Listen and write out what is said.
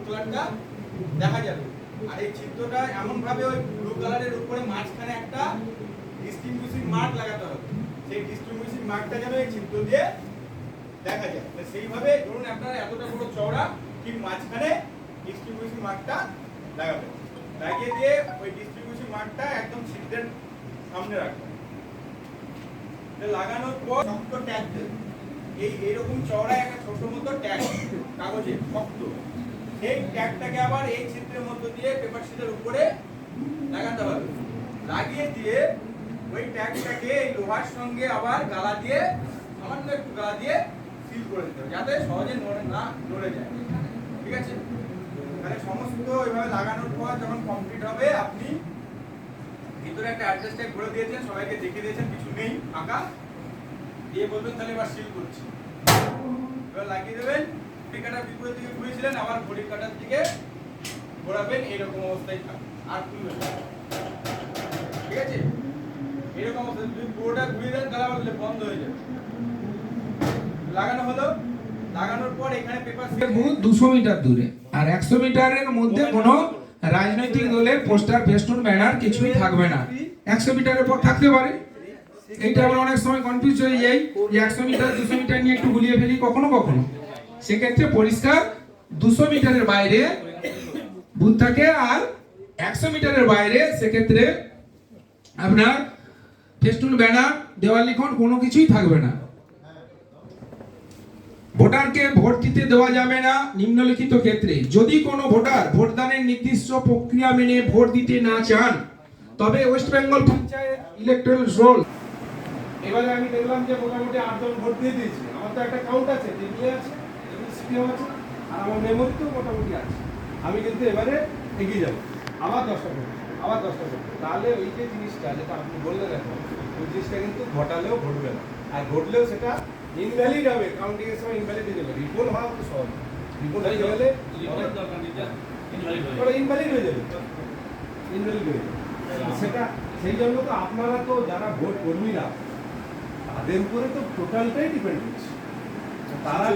কালারটা দেখা যাবে। আর এই চিত্রটা এমন ভাবে ওই ব্লু কালারের উপরে মাঝখানে একটা ডিস্টিংগুইশিং মার্ক লাগাতে হবে। সেই ডিস্টিংগুইশিং মার্কটা যেন এই চিত্র দিয়ে দেখা যায়। সেইভাবে ধরুন আপনারা এতটা বড় চওড়া, ঠিক মাঝখানে ডিস্টিংগুইশিং মার্কটা লাগাবেন। লাগিয়ে দিয়ে ওই ডিস্টিংগুইশিং মার্কটা একদম চিত্রের সামনে রাখবেন। লাগানোর পর শক্ত ট্যাগ দেবেন। এইরকম চওড়া একটা ছোট মতো ট্যাগ কাগজে শক্ত, সেই ট্যাগটাকে আবার এই চিত্রের মধ্য দিয়ে পেপার শিটের উপরে লাগাতে হবে। লাগিয়ে দিয়ে ওই ট্যাগটাকে এই লোহার সঙ্গে আবার গালা দিয়ে, সামান্য একটু গালা দিয়ে সিল করে দিতে হবে, যাতে সহজে নড়ে যায়। ঠিক আছে? তাহলে সমস্ত এইভাবে লাগানোর পর যখন কমপ্লিট হবে, আপনি ভিতরে একটা অ্যাড্রেস ট্যাগ করে দিয়েছেন, সবাইকে দেখিয়ে দিয়েছেন, কিছু নেই ফাঁকা, দিয়ে বলবেন তাহলে এবার সিল করছি। এবার লাগিয়ে দেবেন। ঘড়ি কাটার বিপরীত দিকে ঘুরিয়েছিলেন, আবার ঘড়ি কাটার দিকে ঘোরাবেন, এইরকম অবস্থায় থাকবে, আর খুলবেন। ঠিক আছে? এরকম অবস্থায় যদি পুরোটা ঘুরিয়ে দেন তাহলে আবার বন্ধ হয়ে যাবে। লাগানো হলো। লাগানোর পর এখানে পেপার বুথ 200 মিটার দূরে, আর 100 মিটারের মধ্যে কোনো রাজনৈতিক দলের পোস্টার, ফেস্টুন, ব্যানার কিছুই থাকবে না। 100 মিটারের পর থাকতে পারে। এইটা আমরা অনেক সময় কনফিউজ হয়ে যাই যে 100 মিটার 200 মিটার নিয়ে একটু গুলিয়ে ফেলি কখনো কখনো। সেক্ষেত্রে পরিষ্কার 200 মিটারের বাইরে বুথ থাকে, আর 100 মিটারের বাইরে সেক্ষেত্রে আপনার ফেস্টুন, ব্যানার, দেওয়াল লিখন কোনো কিছুই থাকবে না। ভোটারকে ভোট দিতে দেওয়া যাবে না নিম্নলিখিত ক্ষেত্রে: যদি কোনো ভোটার ভোটদানের নির্দিষ্ট প্রক্রিয়া মেনে ভোট দিতে না চান, তবে West Bengal panchayat electoral roll. এবারে আমি দেখলাম যে মোটামুটি 8 জন ভোট দিয়ে দিয়েছি। আমার তো একটা কাউন্ট আছে, টেবিলে আছে, সিপিএম আছে, আর আমার মেমোরিতেও মোটামুটি আছে। আমি কিন্তু এবারে এগিয়ে যাব, আবার 10টা ভোট, আবার 10টা ভোট। তাহলে ওই যে জিনিসটা যেটা আপনি বললেন এখন, ওই জিনিসটা কিন্তু ঘটালেও ঘটবে না, আর ঘটলেও সেটা ইনভ্যালিড হবে। কাউন্টিং এর সময় ইনভ্যালিড হয়ে যাবে। রিপোর্ট হওয়া খুব সহজ, রিপোর্ট হয়ে গেলে ইনভ্যালিড হয়ে যাবে, ইনভ্যালিড হয়ে যাবে। সেটা সেই জন্য তো আপনারা তো যারা ভোট কর্মীরা, তাদের উপরে তো টোটালটাই ডিপেন্ড করছে। তারা